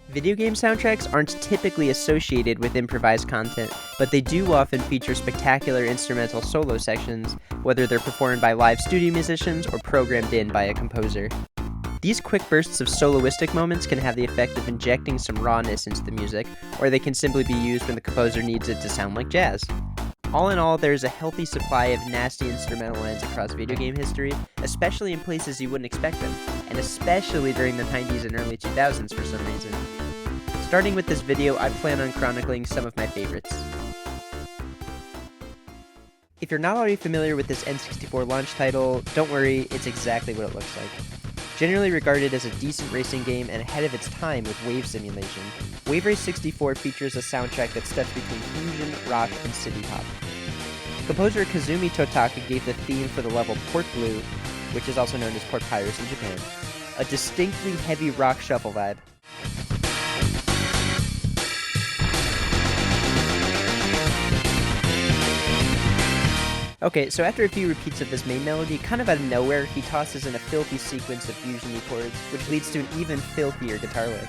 Video game soundtracks aren't typically associated with improvised content, but they do often feature spectacular instrumental solo sections, whether they're performed by live studio musicians or programmed in by a composer. These quick bursts of soloistic moments can have the effect of injecting some rawness into the music, or they can simply be used when the composer needs it to sound like jazz. All in all, there's a healthy supply of nasty instrumental lines across video game history, especially in places you wouldn't expect them, and especially during the 90s and early 2000s for some reason. Starting with this video, I plan on chronicling some of my favorites. If you're not already familiar with this N64 launch title, don't worry, it's exactly what it looks like. Generally regarded as a decent racing game and ahead of its time with wave simulation, Wave Race 64 features a soundtrack that steps between fusion, rock, and city pop. Composer Kazumi Totaka gave the theme for the level Port Blue, which is also known as Port Pirates in Japan, a distinctly heavy rock shuffle vibe. Okay, so after a few repeats of this main melody, kind of out of nowhere, he tosses in a filthy sequence of fusion-y chords, which leads to an even filthier guitar lick.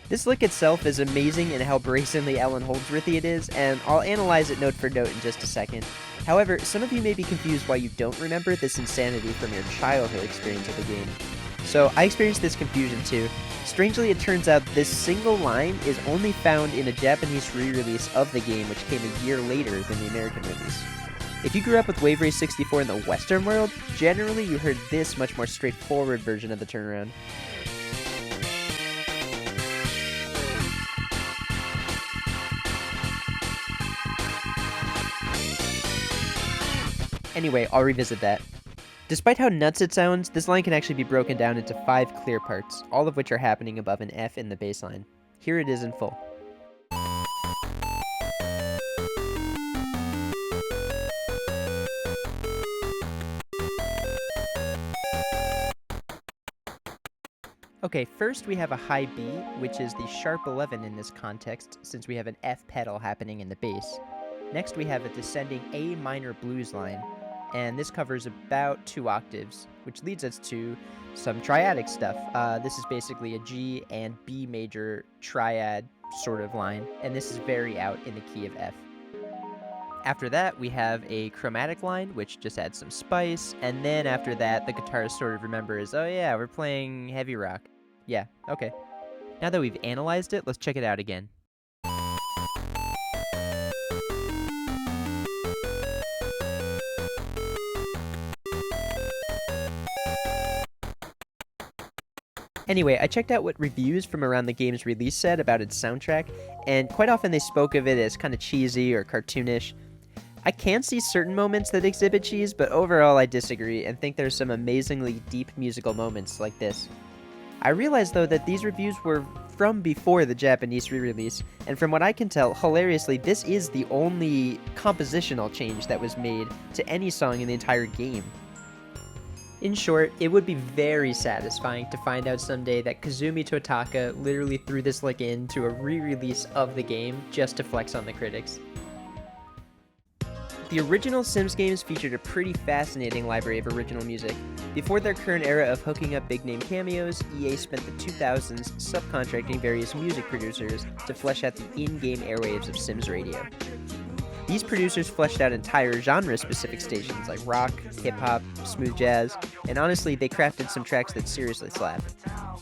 This lick itself is amazing in how brazenly Ellen Holdsworthy it is, and I'll analyze it note for note in just a second. However, some of you may be confused why you don't remember this insanity from your childhood experience of the game. So, I experienced this confusion too. Strangely, it turns out this single line is only found in a Japanese re-release of the game, which came a year later than the American release. If you grew up with Wave Race 64 in the Western world, generally you heard this much more straightforward version of the turnaround. Anyway, I'll revisit that. Despite how nuts it sounds, this line can actually be broken down into 5 clear parts, all of which are happening above an F in the bass line. Here it is in full. Okay, first we have a high B, which is the sharp 11 in this context, since we have an F pedal happening in the bass. Next we have a descending A minor blues line, and this covers about 2 octaves, which leads us to some triadic stuff. This is basically a G and B major triad sort of line, and this is very out in the key of F. After that, we have a chromatic line, which just adds some spice, and then after that, the guitarist sort of remembers, oh yeah, we're playing heavy rock. Yeah, okay. Now that we've analyzed it, let's check it out again. Anyway, I checked out what reviews from around the game's release said about its soundtrack, and quite often they spoke of it as kind of cheesy or cartoonish. I can see certain moments that exhibit cheese, but overall I disagree and think there's some amazingly deep musical moments like this. I realize though that these reviews were from before the Japanese re-release, and from what I can tell, hilariously, this is the only compositional change that was made to any song in the entire game. In short, it would be very satisfying to find out someday that Kazumi Totaka literally threw this lick into a re-release of the game just to flex on the critics. The original Sims games featured a pretty fascinating library of original music. Before their current era of hooking up big-name cameos, EA spent the 2000s subcontracting various music producers to flesh out the in-game airwaves of Sims radio. These producers fleshed out entire genre-specific stations like rock, hip-hop, smooth jazz, and honestly, they crafted some tracks that seriously slap.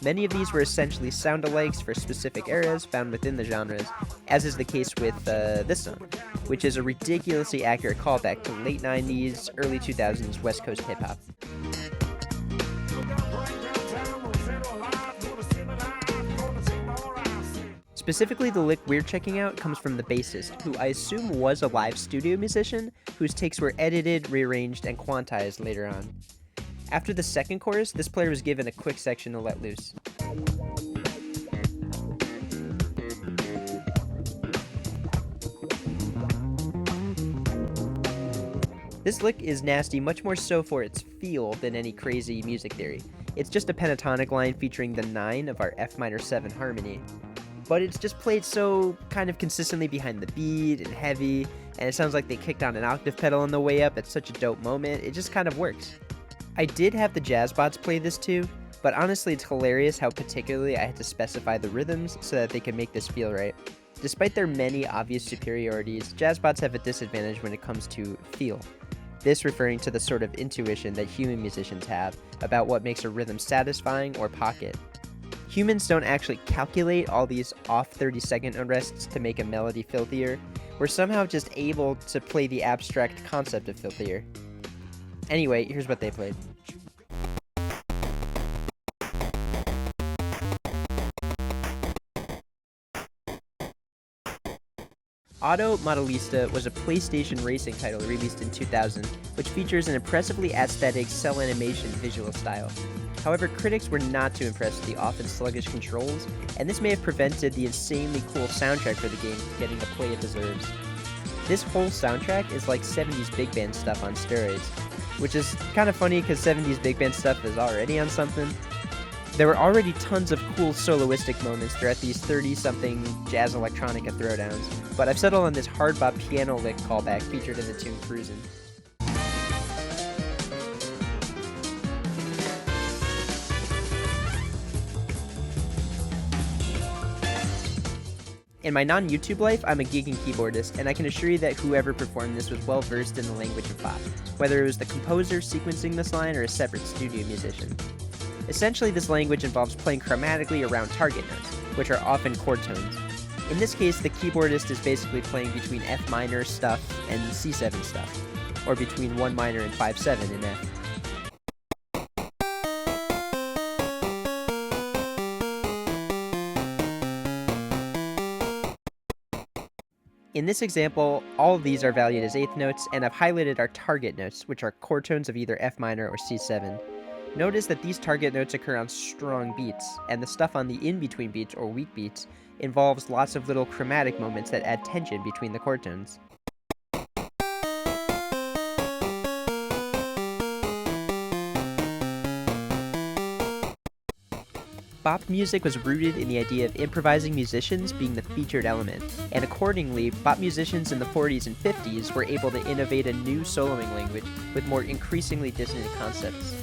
Many of these were essentially sound-alikes for specific eras found within the genres, as is the case with this song, which is a ridiculously accurate callback to late 90s, early 2000s West Coast hip-hop. Specifically, the lick we're checking out comes from the bassist, who I assume was a live studio musician, whose takes were edited, rearranged, and quantized later on. After the second chorus, this player was given a quick section to let loose. This lick is nasty, much more so for its feel than any crazy music theory. It's just a pentatonic line featuring the 9 of our F minor 7 harmony. But it's just played so kind of consistently behind the beat and heavy, and it sounds like they kicked on an octave pedal on the way up at such a dope moment. It just kind of works. I did have the jazzbots play this too, but honestly it's hilarious how particularly I had to specify the rhythms so that they could make this feel right. Despite their many obvious superiorities, jazzbots have a disadvantage when it comes to feel. This referring to the sort of intuition that human musicians have about what makes a rhythm satisfying or pocket. Humans don't actually calculate all these off 30-second unrests to make a melody filthier. We're somehow just able to play the abstract concept of filthier. Anyway, here's what they played. Auto Modellista was a PlayStation racing title released in 2000, which features an impressively aesthetic cell animation visual style. However, critics were not too impressed with the often sluggish controls, and this may have prevented the insanely cool soundtrack for the game from getting the play it deserves. This whole soundtrack is like 70s big band stuff on steroids, which is kind of funny because 70s big band stuff is already on something. There were already tons of cool soloistic moments throughout these 30-something jazz electronica throwdowns, but I've settled on this hard bop piano lick callback featured in the tune Cruisin'. In my non-YouTube life, I'm a gigging keyboardist, and I can assure you that whoever performed this was well versed in the language of bop, whether it was the composer sequencing this line or a separate studio musician. Essentially, this language involves playing chromatically around target notes, which are often chord tones. In this case, the keyboardist is basically playing between F minor stuff and C7 stuff, or between 1 minor and 5/7 in F. In this example, all of these are valued as eighth notes, and I've highlighted our target notes, which are chord tones of either F minor or C7. Notice that these target notes occur on strong beats, and the stuff on the in-between beats or weak beats involves lots of little chromatic moments that add tension between the chord tones. Bop music was rooted in the idea of improvising musicians being the featured element, and accordingly, bop musicians in the 40s and 50s were able to innovate a new soloing language with more increasingly dissonant concepts.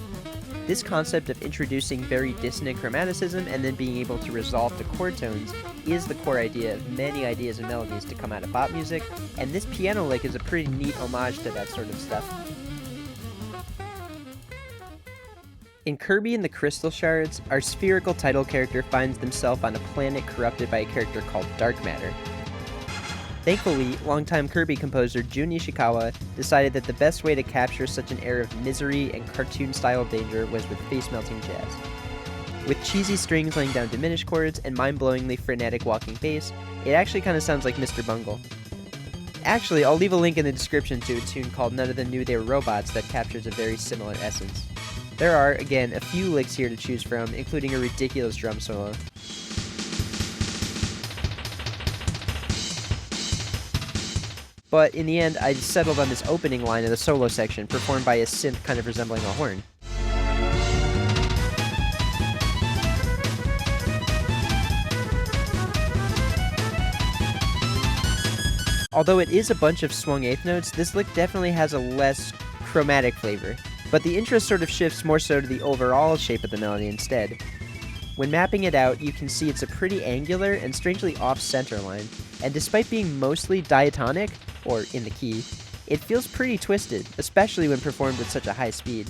This concept of introducing very dissonant chromaticism and then being able to resolve to chord tones is the core idea of many ideas and melodies to come out of bop music, and this piano lick is a pretty neat homage to that sort of stuff. In Kirby and the Crystal Shards, our spherical title character finds themselves on a planet corrupted by a character called Dark Matter. Thankfully, longtime Kirby composer Jun Ishikawa decided that the best way to capture such an air of misery and cartoon-style danger was with face-melting jazz. With cheesy strings laying down diminished chords and mind-blowingly frenetic walking bass, it actually kind of sounds like Mr. Bungle. Actually, I'll leave a link in the description to a tune called None of Them Knew They Were Robots that captures a very similar essence. There are, again, a few licks here to choose from, including a ridiculous drum solo. But in the end, I settled on this opening line of the solo section, performed by a synth kind of resembling a horn. Although it is a bunch of swung eighth notes, this lick definitely has a less chromatic flavor, but the interest sort of shifts more so to the overall shape of the melody instead. When mapping it out, you can see it's a pretty angular and strangely off-center line, and despite being mostly diatonic, or in the key, it feels pretty twisted, especially when performed with such a high speed.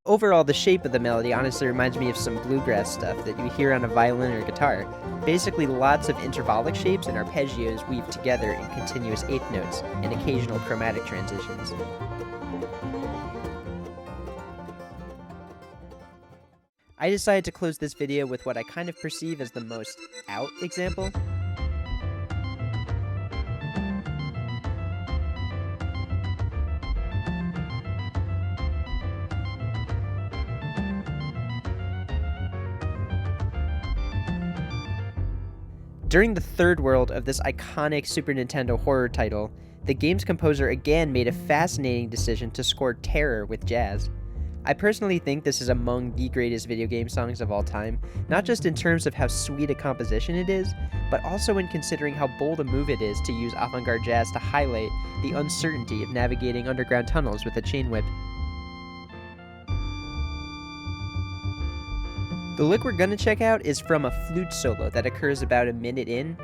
Overall, the shape of the melody honestly reminds me of some bluegrass stuff that you hear on a violin or guitar. Basically, lots of intervallic shapes and arpeggios weave together in continuous eighth notes and occasional chromatic transitions. I decided to close this video with what I kind of perceive as the most out example. During the third world of this iconic Super Nintendo horror title, the game's composer again made a fascinating decision to score terror with jazz. I personally think this is among the greatest video game songs of all time, not just in terms of how sweet a composition it is, but also in considering how bold a move it is to use avant-garde jazz to highlight the uncertainty of navigating underground tunnels with a chain whip. The lick we're gonna check out is from a flute solo that occurs about a minute in.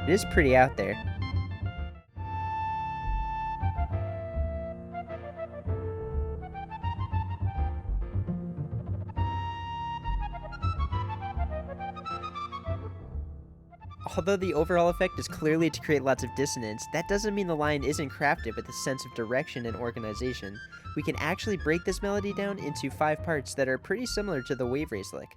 It is pretty out there. Although the overall effect is clearly to create lots of dissonance, that doesn't mean the line isn't crafted with a sense of direction and organization. We can actually break this melody down into 5 parts that are pretty similar to the wave race lick.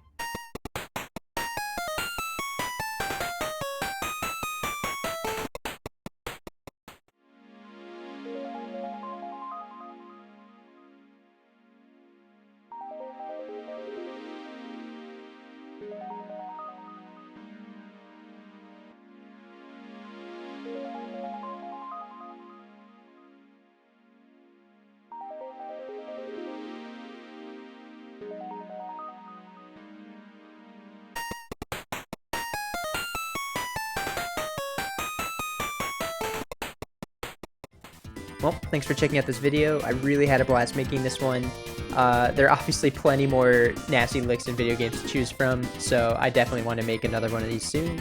Well, thanks for checking out this video. I really had a blast making this one. There are obviously plenty more nasty licks in video games to choose from, so I definitely want to make another one of these soon.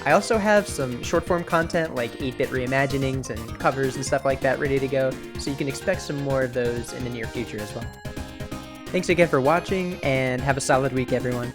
I also have some short-form content like 8-bit reimaginings and covers and stuff like that ready to go, so you can expect some more of those in the near future as well. Thanks again for watching, and have a solid week, everyone.